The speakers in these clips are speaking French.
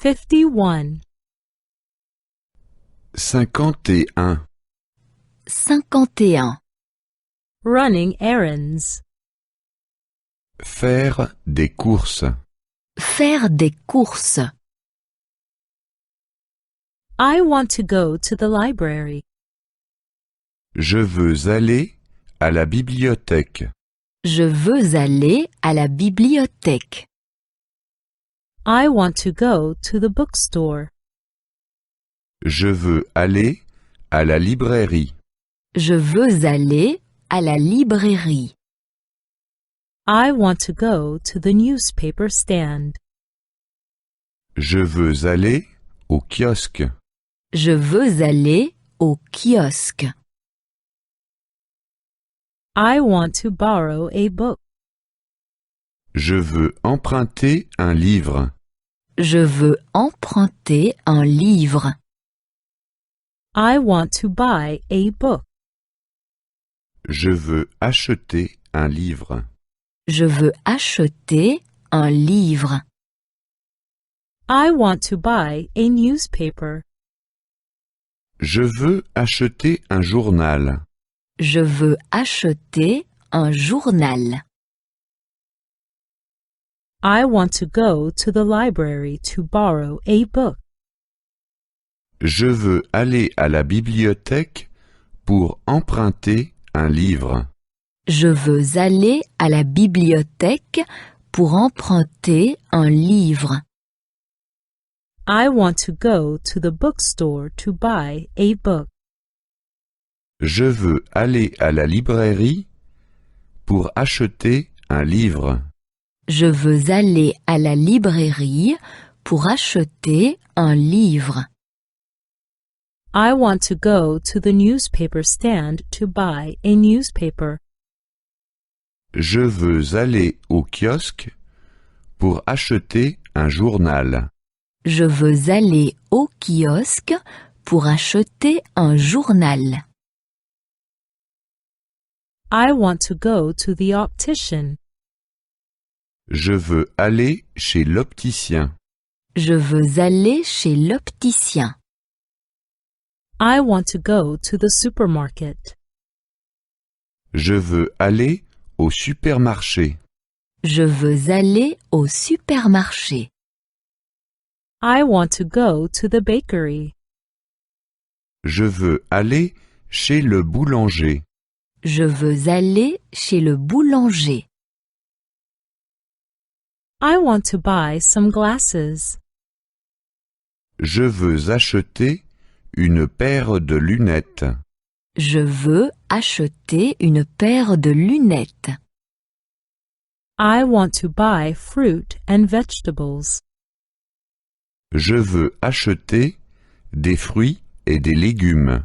51. 51. 51. Running errands. Faire des courses. Faire des courses. I want to go to the library. Je veux aller à la bibliothèque. Je veux aller à la bibliothèque. I want to go to the bookstore. Je veux aller à la librairie. Je veux aller à la librairie. I want to go to the newspaper stand. Je veux aller au kiosque. Je veux aller au kiosque. I want to borrow a book. Je veux emprunter un livre. Je veux emprunter un livre. I want to buy a book. Je veux acheter un livre. Je veux acheter un livre. I want to buy a newspaper. Je veux acheter un journal. Je veux acheter un journal. I want to go to the library to borrow a book. Je veux aller à la bibliothèque pour emprunter un livre. Je veux aller à la bibliothèque pour emprunter un livre. I want to go to the bookstore to buy a book. Je veux aller à la librairie pour acheter un livre. Je veux aller à la librairie pour acheter un livre. I want to go to the newspaper stand to buy a newspaper. Je veux aller au kiosque pour acheter un journal. Je veux aller au kiosque pour acheter un journal. I want to go to the optician. Je veux aller chez l'opticien. Je veux aller chez l'opticien. I want to go to the supermarket. Je veux aller au supermarché. Je veux aller au supermarché. I want to go to the bakery. Je veux aller chez le boulanger. Je veux aller chez le boulanger. I want to buy some glasses. Je veux acheter une paire de lunettes. Je veux acheter une paire de lunettes. I want to buy fruit and vegetables. Je veux acheter des fruits et des légumes.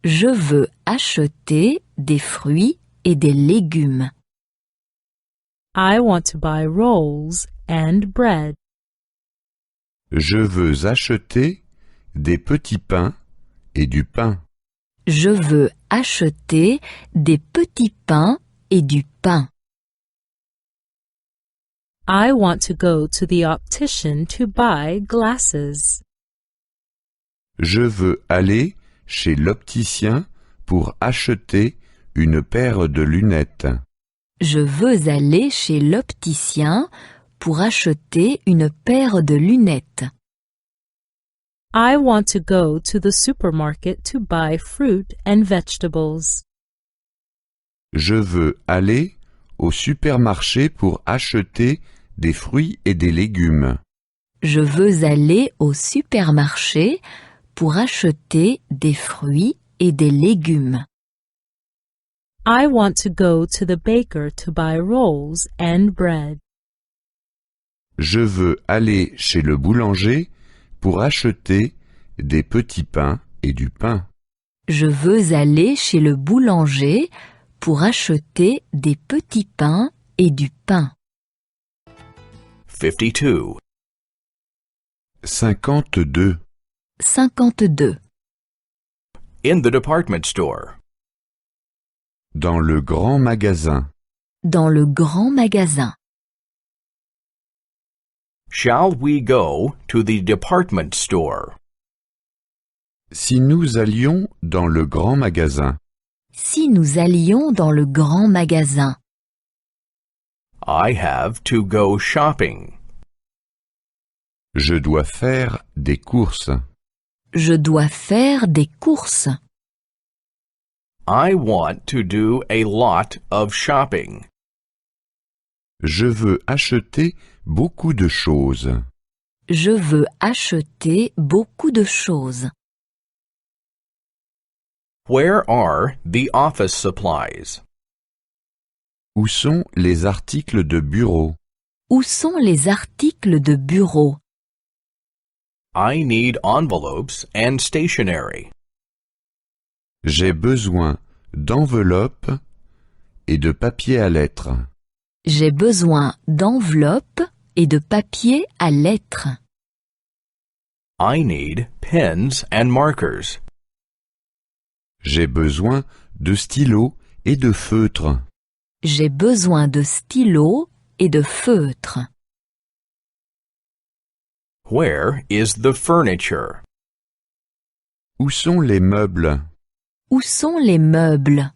Je veux acheter des fruits et des légumes. I want to buy rolls and bread. Je veux acheter des petits pains et du pain. Je veux acheter des petits pains et du pain. I want to go to the optician to buy glasses. Je veux aller chez l'opticien pour acheter une paire de lunettes. Je veux aller chez l'opticien pour acheter une paire de lunettes. I want to go to the supermarket to buy fruit and vegetables. Je veux aller au supermarché pour acheter des fruits et des légumes. Je veux aller au supermarché pour acheter des fruits et des légumes. I want to go to the baker to buy rolls and bread. Je veux aller chez le boulanger pour acheter des petits pains et du pain. Je veux aller chez le boulanger pour acheter des petits pains et du pain. 52. 52. 52. In the department store. Dans le grand magasin. Dans le grand magasin. Shall we go to the department store? Si nous allions dans le grand magasin. Si nous allions dans le grand magasin. I have to go shopping. Je dois faire des courses. Je dois faire des courses. I want to do a lot of shopping. Je veux acheter beaucoup de choses. Je veux acheter beaucoup de choses. Where are the office supplies? Où sont les articles de bureau? Où sont les articles de bureau? I need envelopes and stationery. J'ai besoin d'enveloppes et de papier à lettres. J'ai besoin d'enveloppes et de papier à lettres. I need pens and markers. J'ai besoin de stylos et de feutres. J'ai besoin de stylos et de feutres. Where is the furniture? Où sont les meubles? Où sont les meubles?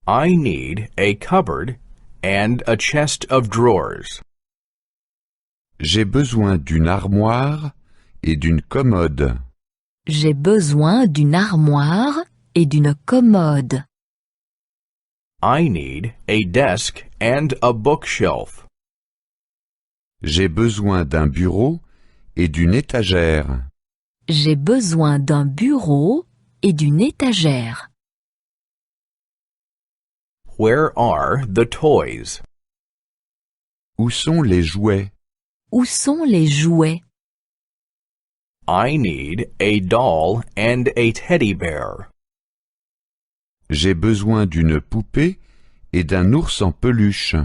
I need a cupboard and a chest of drawers. J'ai besoin d'une armoire et d'une commode. J'ai besoin d'une armoire et d'une commode. I need a desk and a bookshelf. J'ai besoin d'un bureau et d'une étagère. J'ai besoin d'un bureau et d'une étagère. Where are the toys? Où sont les jouets? Où sont les jouets? I need a doll and a teddy bear. J'ai besoin d'une poupée et d'un ours en peluche.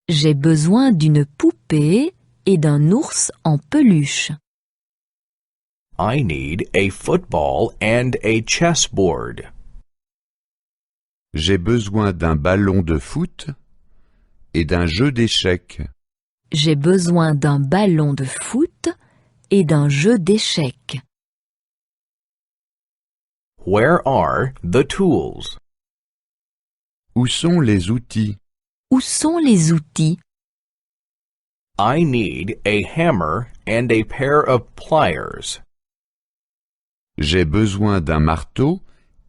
J'ai besoin d'une poupée et d'un ours en peluche. I need a football and a chessboard. J'ai besoin d'un ballon de foot et d'un jeu d'échecs. J'ai besoin d'un ballon de foot et d'un jeu d'échecs. Where are the tools? Où sont les outils? Où sont les outils? I need a hammer and a pair of pliers. J'ai besoin d'un marteau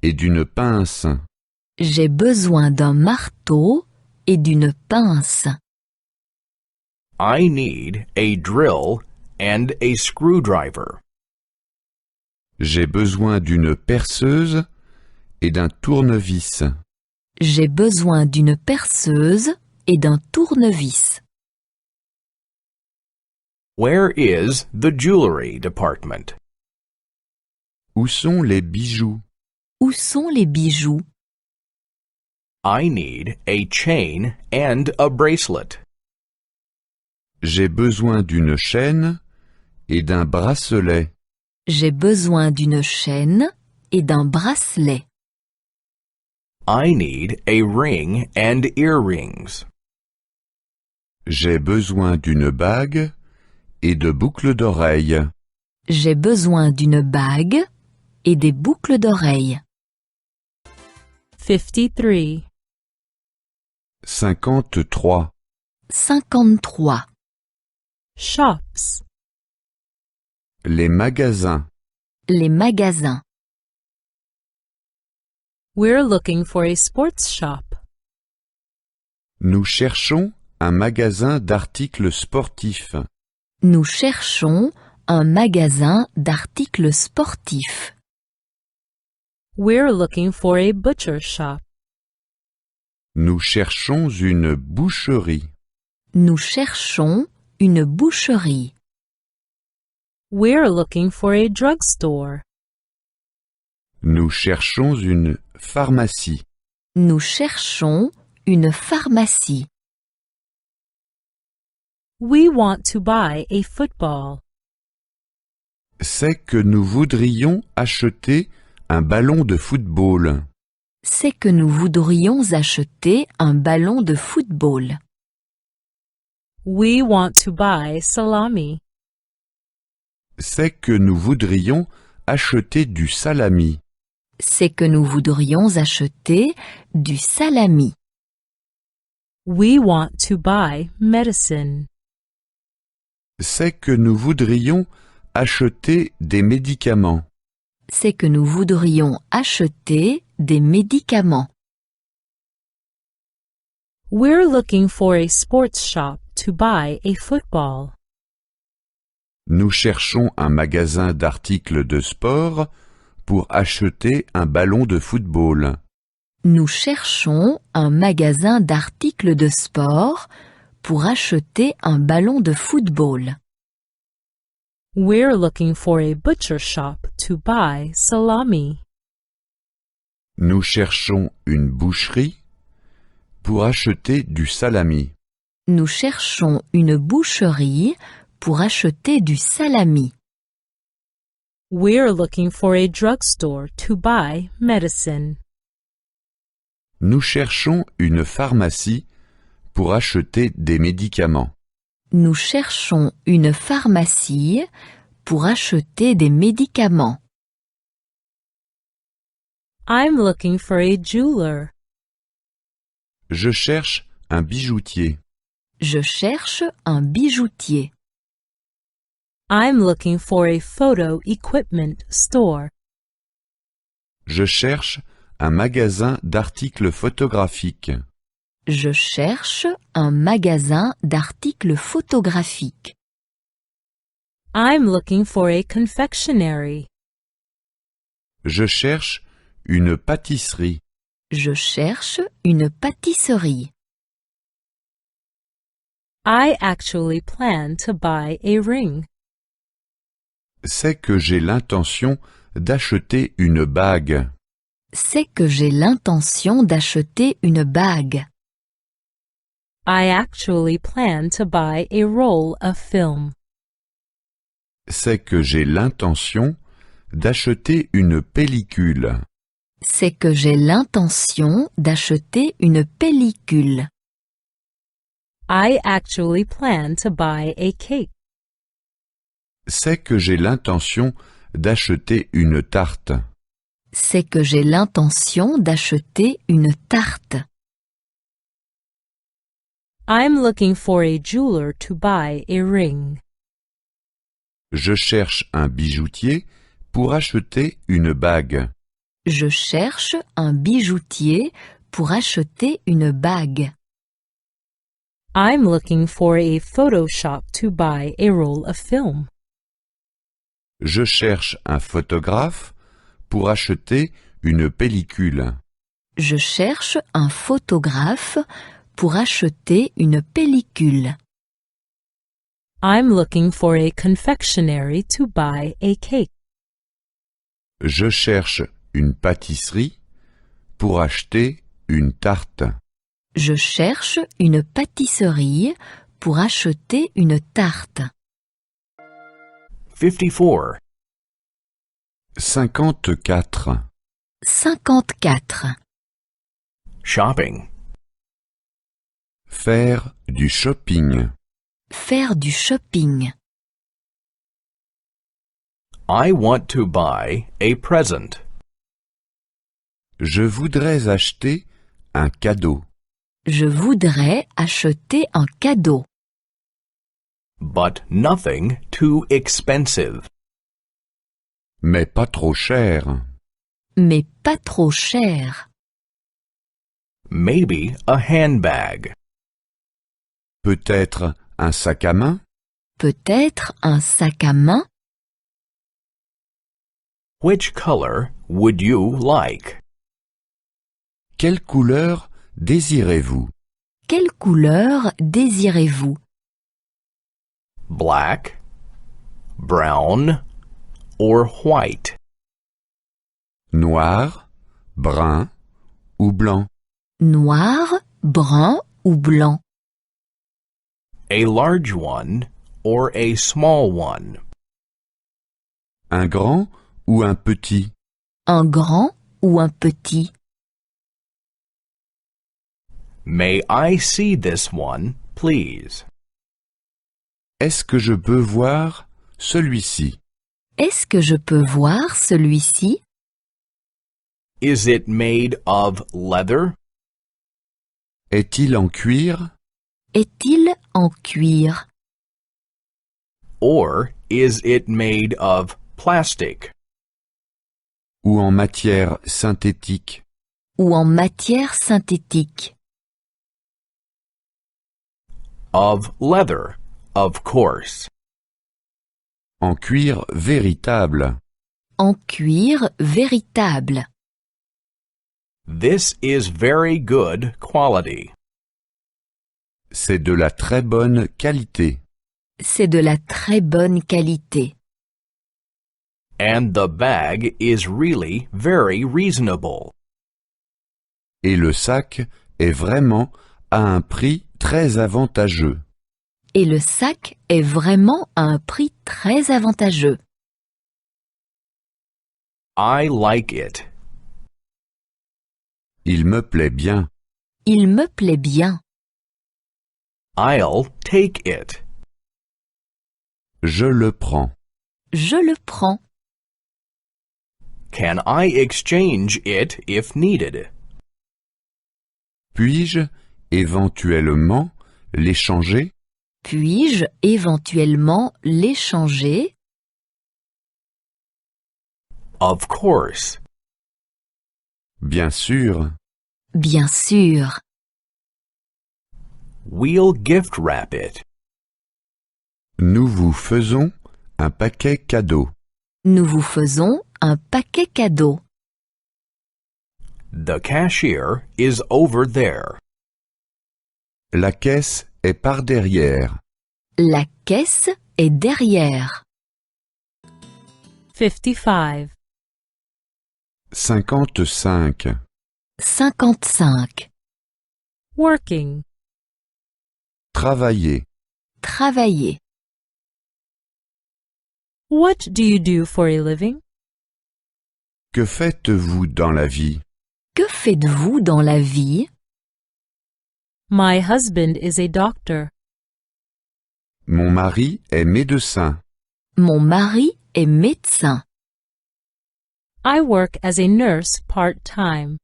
et d'une pince. J'ai besoin d'un marteau et d'une pince. I need a drill and a screwdriver. J'ai besoin d'une perceuse et d'un tournevis. J'ai besoin d'une perceuse et d'un tournevis. Where is the jewelry department? Où sont les bijoux? Où sont les bijoux? I need a chain and a bracelet. J'ai besoin d'une chaîne et d'un bracelet. J'ai besoin d'une chaîne et d'un bracelet. I need a ring and earrings. J'ai besoin d'une bague et de boucles d'oreilles. J'ai besoin d'une bague et des boucles d'oreilles. 53. 53. 53. Shops. Les magasins. Les magasins. We're looking for a sports shop. Nous cherchons un magasin d'articles sportifs. Nous cherchons un magasin d'articles sportifs. We're looking for a butcher shop. Nous cherchons une boucherie. Nous cherchons une boucherie. We're looking for a drugstore. Nous cherchons une pharmacie. Nous cherchons une pharmacie. We want to buy a football. C'est que nous voudrions acheter un ballon de football. C'est que nous voudrions acheter un ballon de football. We want to buy salami. C'est que nous voudrions acheter du salami. C'est que nous voudrions acheter du salami. We want to buy medicine. C'est que nous voudrions acheter des médicaments. C'est que nous voudrions acheter des médicaments. We're looking for a sports shop to buy a football. Nous cherchons un magasin d'articles de sport pour acheter un ballon de football. Nous cherchons un magasin d'articles de sport pour acheter un ballon de football. We're looking for a butcher shop to buy salami. Nous cherchons une boucherie pour acheter du salami. Nous cherchons une boucherie pour acheter du salami. We're looking for a drugstore to buy medicine. Nous cherchons une pharmacie pour acheter des médicaments. Nous cherchons une pharmacie pour acheter des médicaments. I'm looking for a jeweler. Je cherche un bijoutier. Je cherche un bijoutier. I'm looking for a photo equipment store. Je cherche un magasin d'articles photographiques. Je cherche un magasin d'articles photographiques. I'm looking for a confectionery. Je cherche une pâtisserie. Je cherche une pâtisserie. I actually plan to buy a ring. C'est que j'ai l'intention d'acheter une bague. C'est que j'ai l'intention d'acheter une bague. I actually plan to buy a roll of film. C'est que j'ai l'intention d'acheter une pellicule. C'est que j'ai l'intention d'acheter une pellicule. I actually plan to buy a cake. C'est que j'ai l'intention d'acheter une tarte. C'est que j'ai l'intention d'acheter une tarte. I'm looking for a jeweler to buy a ring. Je cherche un bijoutier pour acheter une bague. Je cherche un bijoutier pour acheter une bague. I'm looking for a photo shop to buy a roll of film. Je cherche un photographe pour acheter une pellicule. Je cherche un photographe pour acheter une pellicule. I'm looking for a confectionery to buy a cake. Je cherche une pâtisserie pour acheter une tarte. Je cherche une pâtisserie pour acheter une tarte. 54. 54. 54. Shopping. Faire du shopping. Faire du shopping. I want to buy a present. Je voudrais acheter un cadeau. Je voudrais acheter un cadeau. But nothing too expensive. Mais pas trop cher. Mais pas trop cher. Maybe a handbag. Peut-être un sac à main. Peut-être un sac à main. Which color would you like? Quelle couleur désirez-vous? Quelle couleur désirez-vous? Black, brown, or white? Noir, brun ou blanc? Noir, brun ou blanc? A large one or a small one? Un grand ou un petit? Un grand ou un petit? May I see this one, please? Est-ce que je peux voir celui-ci? Est-ce que je peux voir celui-ci? Is it made of leather? Est-il en cuir? Est-il en cuir? Or is it made of plastic? Ou en matière synthétique? Ou en matière synthétique? Of leather, of course. En cuir véritable? En cuir véritable. This is very good quality. C'est de la très bonne qualité. C'est de la très bonne qualité. And the bag is really very reasonable. Et le sac est vraiment à un prix très avantageux. Et le sac est vraiment à un prix très avantageux. I like it. Il me plaît bien. Il me plaît bien. I'll take it. Je le prends. Je le prends. Can I exchange it if needed? Puis-je éventuellement l'échanger? Puis-je éventuellement l'échanger? Of course. Bien sûr. Bien sûr. We'll gift wrap it. Nous vous faisons un paquet cadeau. Nous vous faisons un paquet cadeau. The cashier is over there. La caisse est par derrière. La caisse est derrière. 55. 55. 55. Working. Travailler. Travailler. What do you do for a living? Que faites-vous dans la vie? Que faites-vous dans la vie? My husband is a doctor. Mon mari est médecin. Mon mari est médecin. I work as a nurse part-time.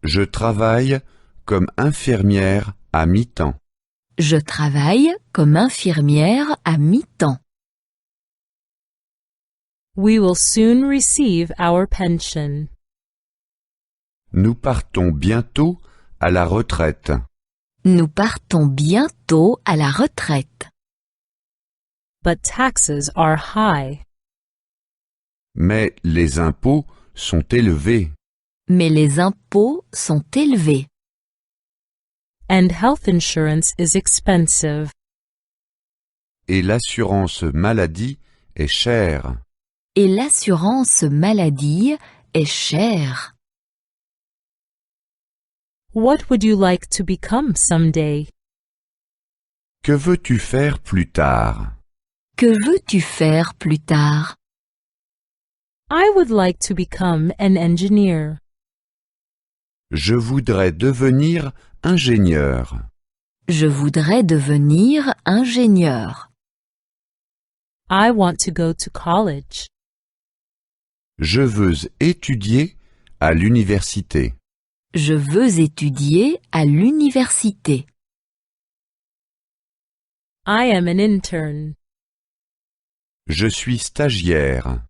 Je travaille comme infirmière à mi-temps. Je travaille comme infirmière à mi-temps. We will soon receive our pension. Nous partons bientôt à la retraite. Nous partons bientôt à la retraite. But taxes are high. Mais les impôts sont élevés. Mais les impôts sont élevés. And health insurance is expensive. Et l'assurance maladie est chère. Et l'assurance maladie est chère. What would you like to become someday? Que veux-tu faire plus tard? Que veux-tu faire plus tard? I would like to become an engineer. Je voudrais devenir ingénieur. Je voudrais devenir ingénieur. I want to go to college. Je veux étudier à l'université. Je veux étudier à l'université. I am an intern. Je suis stagiaire.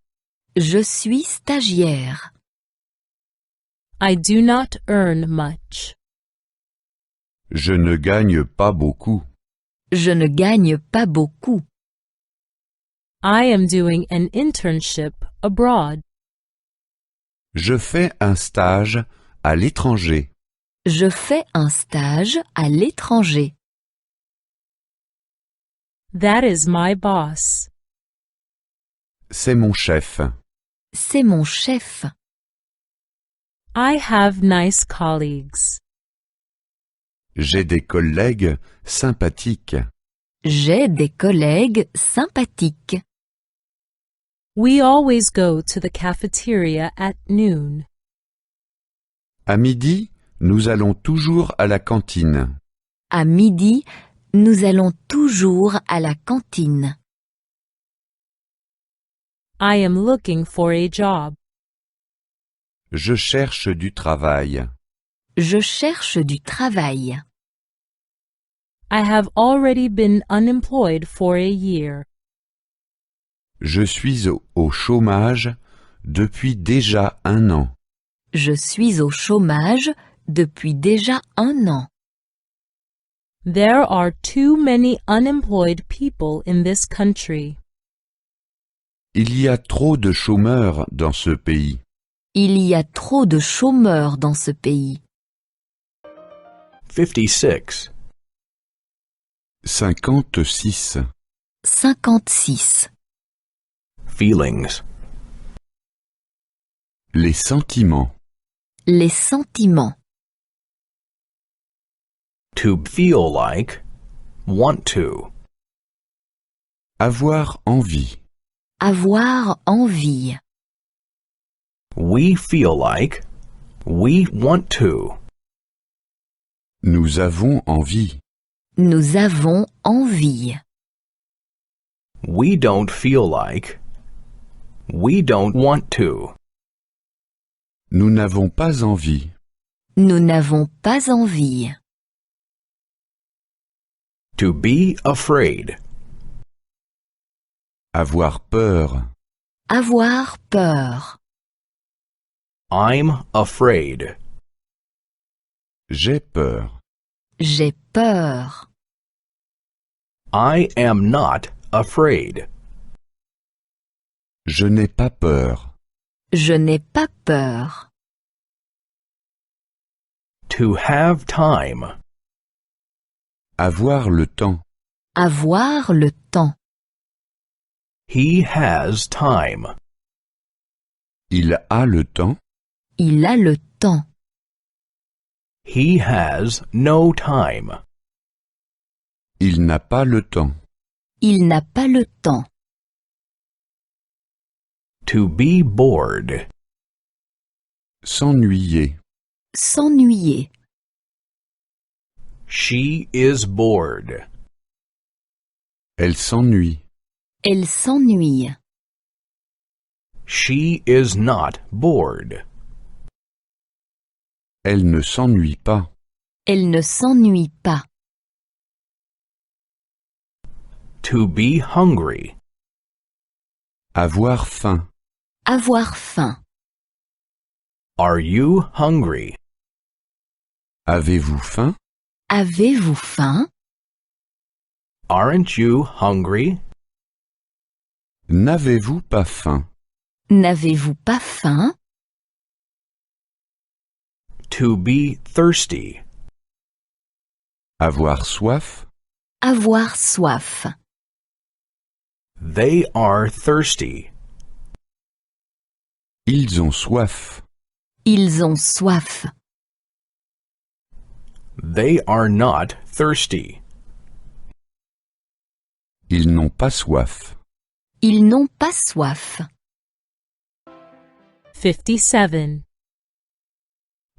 Je suis stagiaire. I do not earn much. Je ne gagne pas beaucoup. Je ne gagne pas beaucoup. I am doing an internship abroad. Je fais un stage à l'étranger. Je fais un stage à l'étranger. That is my boss. C'est mon chef. C'est mon chef. I have nice colleagues. J'ai des collègues sympathiques. J'ai des collègues sympathiques. We always go to the cafeteria at noon. À midi, nous allons toujours à la cantine. À midi, Nous allons toujours à la cantine. I am looking for a job. Je cherche du travail. Je cherche du travail. I have already been unemployed for a year. Je suis au chômage depuis déjà 1 an. Je suis au chômage depuis déjà 1 an. There are too many unemployed people in this country. Il y a trop de chômeurs dans ce pays. Il y a trop de chômeurs dans ce pays. 56. 56. 56. Feelings. Les sentiments. Les sentiments. To feel like. Want to. Avoir envie. Avoir envie. We feel like. We want to. Nous avons envie. Nous avons envie. We don't feel like. We don't want to. Nous n'avons pas envie. Nous n'avons pas envie. To be afraid. Avoir peur. Avoir peur. I'm afraid. J'ai peur. J'ai peur. I am not afraid. Je n'ai pas peur. Je n'ai pas peur. To have time. Avoir le temps. Avoir le temps. He has time. Il a le temps. Il a le temps. He has no time. Il n'a pas le temps. Il n'a pas le temps. To be bored. S'ennuyer. S'ennuyer. She is bored. Elle s'ennuie. Elle s'ennuie. She is not bored. Elle ne s'ennuie pas. Elle ne s'ennuie pas. To be hungry. Avoir faim. Avoir faim. Are you hungry? Avez-vous faim? Avez-vous faim? Aren't you hungry? N'avez-vous pas faim? N'avez-vous pas faim? To be thirsty. Avoir soif. Avoir soif. They are thirsty. Ils ont soif. Ils ont soif. They are not thirsty. Ils n'ont pas soif. Ils n'ont pas soif. 57.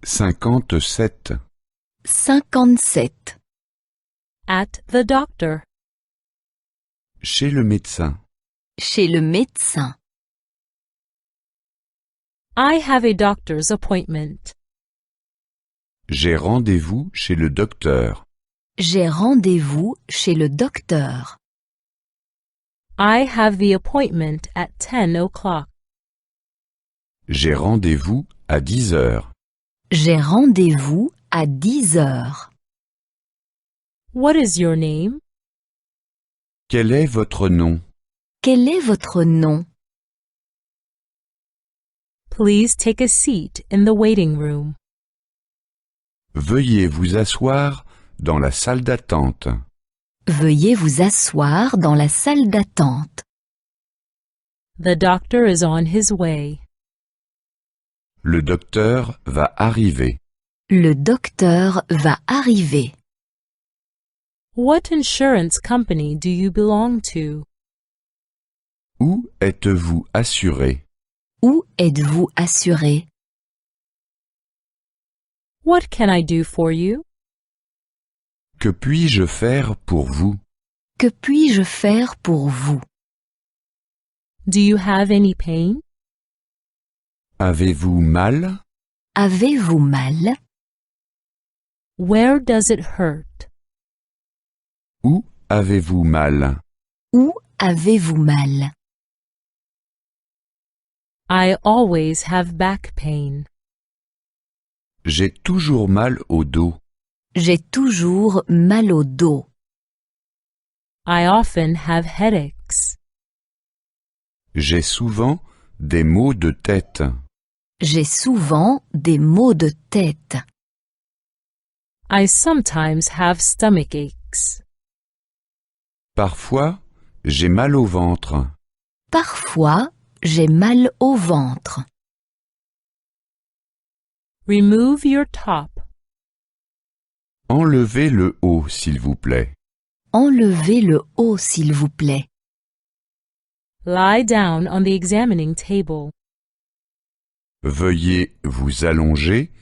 57. 57. At the doctor. Chez le médecin. Chez le médecin. I have a doctor's appointment. J'ai rendez-vous chez le docteur. J'ai rendez-vous chez le docteur. I have the appointment at 10 o'clock. J'ai rendez-vous à 10 heures. J'ai rendez-vous à 10 heures. What is your name? Quel est votre nom? Quel est votre nom? Please take a seat in the waiting room. Veuillez vous asseoir dans la salle d'attente. Veuillez vous asseoir dans la salle d'attente. The doctor is on his way. Le docteur va arriver. Le docteur va arriver. What insurance company do you belong to? Où êtes-vous assuré? Où êtes-vous assuré? What can I do for you? Que puis-je faire pour vous? Que puis-je faire pour vous? Do you have any pain? Avez-vous mal? Avez-vous mal? Where does it hurt? Où avez-vous mal? Où avez-vous mal? I always have back pain. J'ai toujours mal au dos. J'ai toujours mal au dos. I often have headaches. J'ai souvent des maux de tête. J'ai souvent des maux de tête. I sometimes have stomach aches. Parfois, j'ai mal au ventre. Parfois, j'ai mal au ventre. Remove your top. Enlevez le haut, s'il vous plaît. Enlevez le haut, s'il vous plaît. Lie down on the examining table. Veuillez vous allonger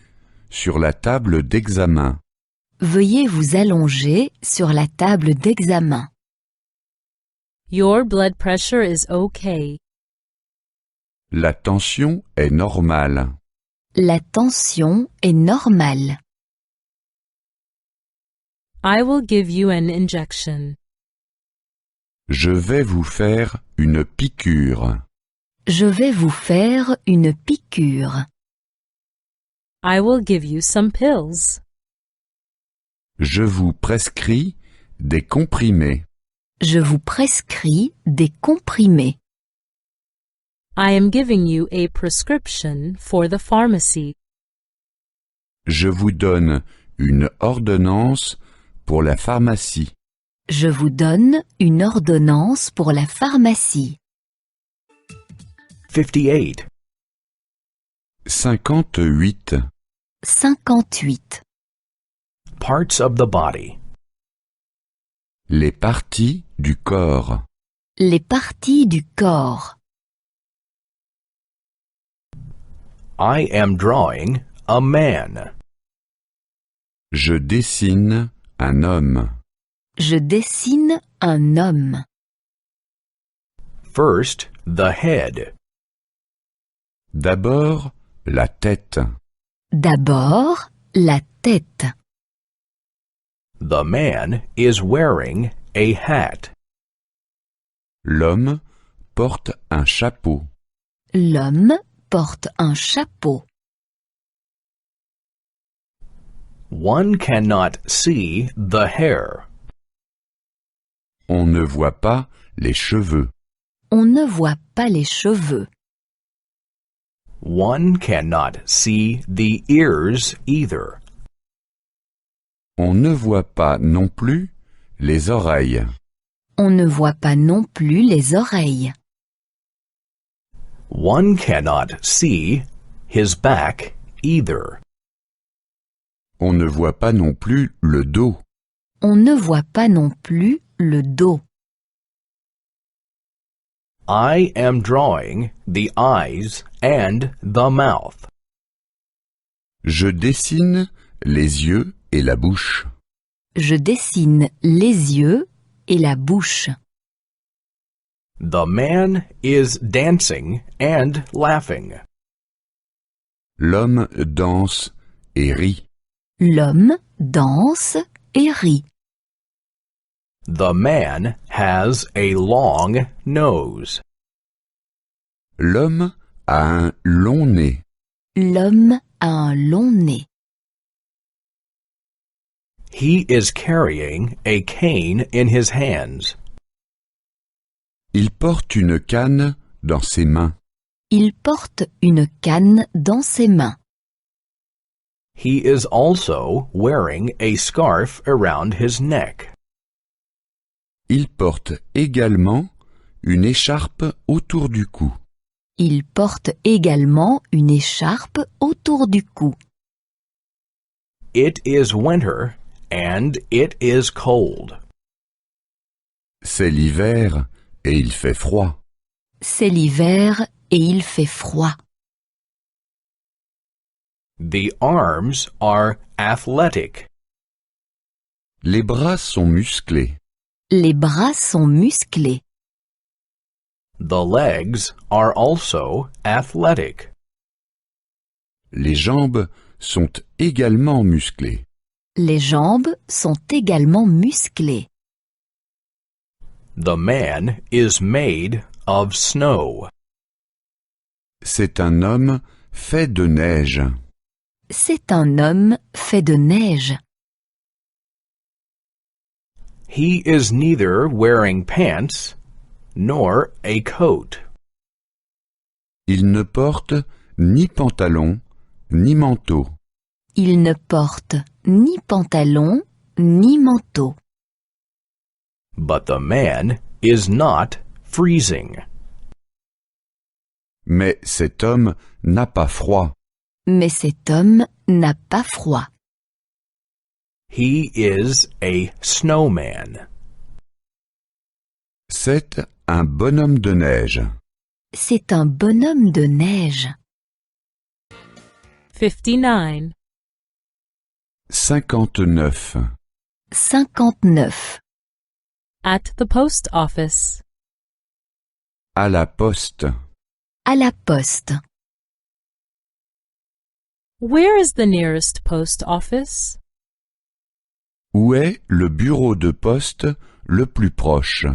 sur la table d'examen. Veuillez vous allonger sur la table d'examen. Your blood pressure is okay. La tension est normale. La tension est normale. I will give you an injection. Je vais vous faire une piqûre. Je vais vous faire une piqûre. I will give you some pills. Je vous prescris des comprimés. Je vous prescris des comprimés. I am giving you a prescription for the pharmacy. Je vous donne une ordonnance pour la pharmacie. Je vous donne une ordonnance pour la pharmacie. 58. 58. 58. Parts of the body. Les parties du corps. Les parties du corps. I am drawing a man. Je dessine un homme. Je dessine un homme. First, the head. D'abord, la tête. D'abord, la tête. The man is wearing a hat. L'homme porte un chapeau. L'homme porte un chapeau. One cannot see the hair. On ne voit pas les cheveux. On ne voit pas les cheveux. One cannot see the ears either. On ne voit pas non plus les oreilles. On ne voit pas non plus les oreilles. One cannot see his back either. On ne voit pas non plus le dos. On ne voit pas non plus le dos. I am drawing the eyes and the mouth. Je dessine les yeux et la bouche. Je dessine les yeux et la bouche. The man is dancing and laughing. L'homme danse et rit. L'homme danse et rit. The man has a long nose. L'homme a un long nez. L'homme a un long nez. He is carrying a cane in his hands. Il porte une canne dans ses mains. Il porte une canne dans ses mains. He is also wearing a scarf around his neck. Il porte également une écharpe autour du cou. Il porte également une écharpe autour du cou. It is winter and it is cold. C'est l'hiver et il fait froid. C'est l'hiver et il fait froid. The arms are athletic. Les bras sont musclés. Les bras sont musclés. The legs are also athletic. Les jambes sont également musclées. Les jambes sont également musclées. The man is made of snow. C'est un homme fait de neige. C'est un homme fait de neige. He is neither wearing pants nor a coat. Il ne porte ni pantalon ni manteau. Il ne porte ni pantalon ni manteau. But the man is not freezing. Mais cet homme n'a pas froid. Mais cet homme n'a pas froid. He is a snowman. C'est un bonhomme de neige. C'est un bonhomme de neige. 59. 59. 59. At the post office. À la poste. À la poste. Where is the nearest post office? Où est le bureau de poste le plus proche?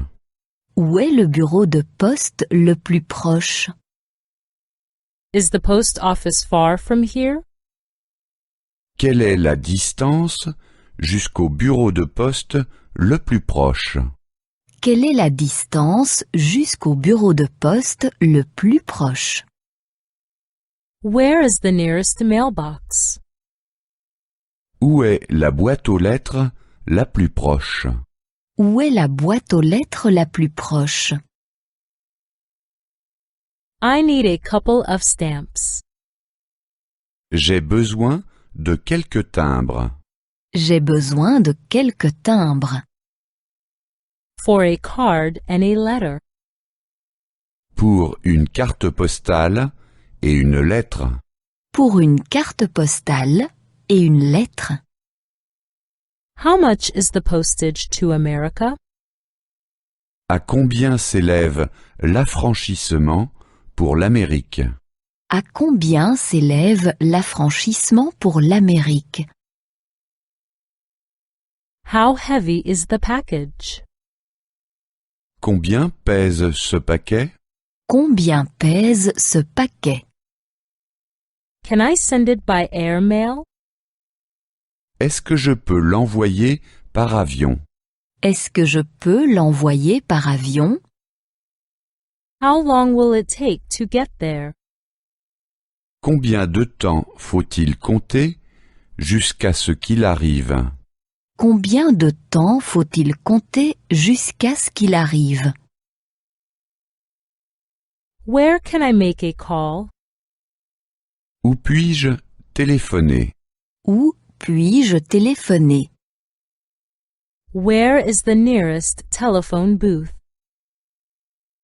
Où est le bureau de poste le plus proche? Is the post office far from here? Quelle est la distance jusqu'au bureau de poste le plus proche? Quelle est la distance jusqu'au bureau de poste le plus proche? Where is the nearest mailbox? Où est la boîte aux lettres la plus proche? Où est la boîte aux lettres la plus proche? I need a couple of stamps. J'ai besoin de quelques timbres. J'ai besoin de quelques timbres. For a card and a letter. Pour une carte postale et une lettre. Pour une carte postale et une lettre. How much is the postage to America? À combien s'élève l'affranchissement pour l'Amérique? À combien s'élève l'affranchissement pour l'Amérique? How heavy is the package? Combien pèse ce paquet? Combien pèse ce paquet? Can I send it by airmail? Est-ce que je peux l'envoyer par avion? Est-ce que je peux l'envoyer par avion? How long will it take to get there? Combien de temps faut-il compter jusqu'à ce qu'il arrive? Combien de temps faut-il compter jusqu'à ce qu'il arrive? Where can I make a call? Où puis-je téléphoner? Où puis-je téléphoner? Where is the nearest telephone booth?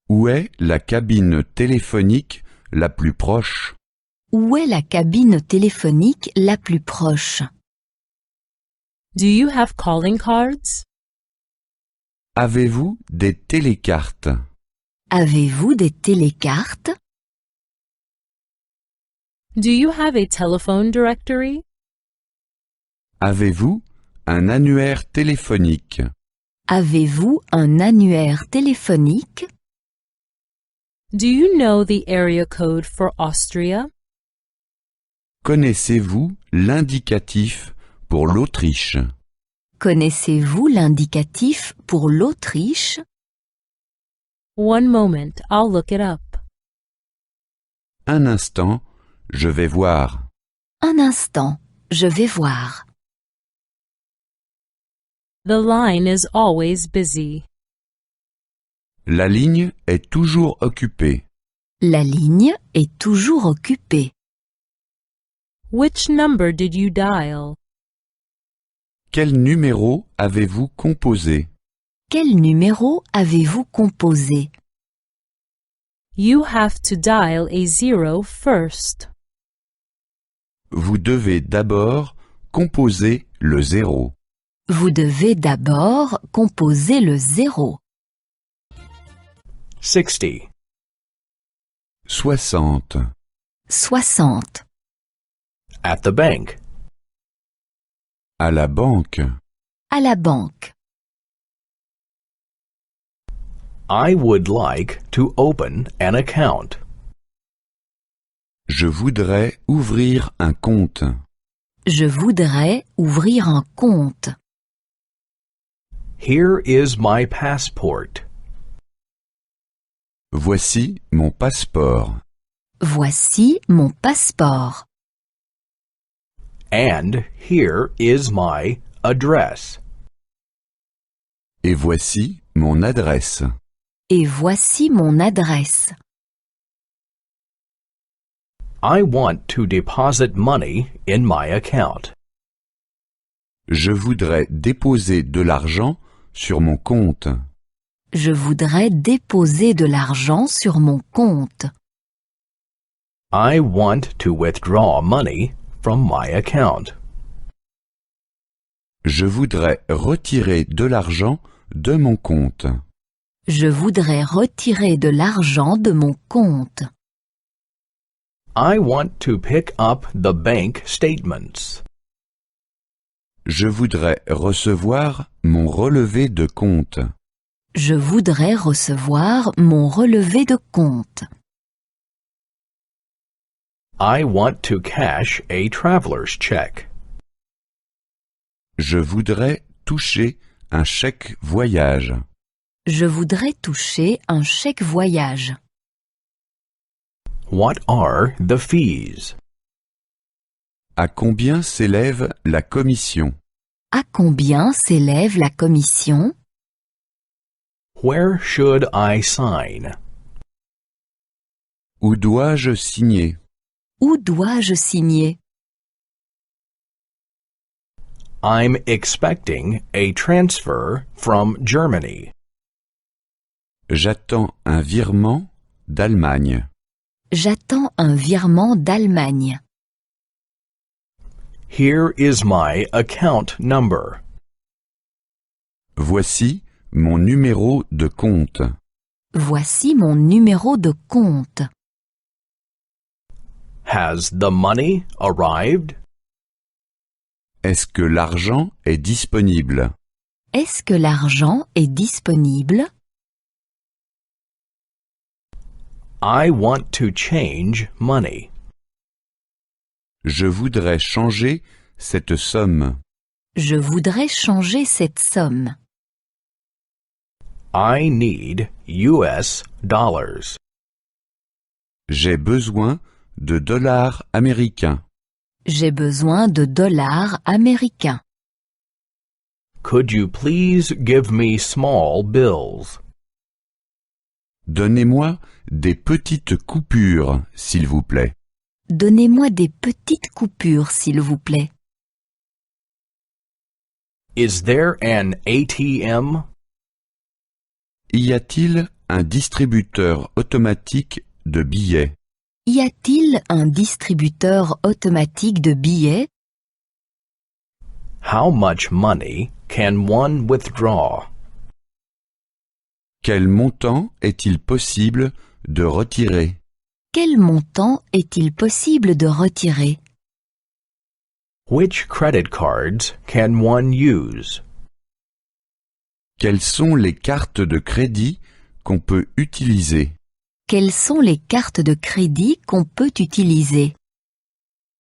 Où est la cabine téléphonique la plus proche? Où est la cabine téléphonique la plus proche? Do you have calling cards? Avez-vous des télécartes? Avez-vous des télécartes? Do you have a telephone directory? Avez-vous un annuaire téléphonique? Avez-vous un annuaire téléphonique? Do you know the area code for Austria? Connaissez-vous l'indicatif pour l'Autriche? Connaissez-vous l'indicatif pour l'Autriche? One moment, I'll look it up. Un instant, je vais voir. Un instant, je vais voir. The line is always busy. La ligne est toujours occupée. La ligne est toujours occupée. Which number did you dial? Quel numéro avez-vous composé? Quel numéro avez-vous composé? You have to dial a 0 first. Vous devez d'abord composer le 0. Vous devez d'abord composer le 0. 60. 60. 60. At the bank. À la banque. À la banque. I would like to open an account. Je voudrais ouvrir un compte. Je voudrais ouvrir un compte. Here is my passport. Voici mon passeport. Voici mon passeport. And here is my address. Et voici mon adresse. Et voici mon adresse. I want to deposit money in my account. Je voudrais déposer de l'argent sur mon compte. Je voudrais déposer de l'argent sur mon compte. I want to withdraw money from my account. Je voudrais retirer de l'argent de mon compte. Je voudrais retirer de l'argent de mon compte. I want to pick up the bank statements. Je voudrais recevoir mon relevé de compte. Je voudrais recevoir mon relevé de compte. I want to cash a traveler's check. Je voudrais toucher un chèque voyage. Je voudrais toucher un chèque voyage. What are the fees? À combien s'élève la commission? À combien s'élève la commission? Where should I sign? Où dois-je signer? Où dois-je signer? I'm expecting a transfer from Germany. J'attends un virement d'Allemagne. J'attends un virement d'Allemagne. Here is my account number. Voici mon numéro de compte. Voici mon numéro de compte. Has the money arrived? Est-ce que l'argent est disponible? Est-ce que l'argent est disponible? I want to change money. Je voudrais changer cette somme. Je voudrais changer cette somme. I need US dollars. J'ai besoin de dollars américains. J'ai besoin de dollars américains. Could you please give me small bills? Donnez-moi des petites coupures, s'il vous plaît. Donnez-moi des petites coupures, s'il vous plaît. Is there an ATM? Y a-t-il un distributeur automatique de billets? Y a-t-il un distributeur automatique de billets? How much money can one withdraw? Quel montant est-il possible de retirer? Quel montant est-il possible de retirer? Which credit cards can one use? Quelles sont les cartes de crédit qu'on peut utiliser? Quelles sont les cartes de crédit qu'on peut utiliser?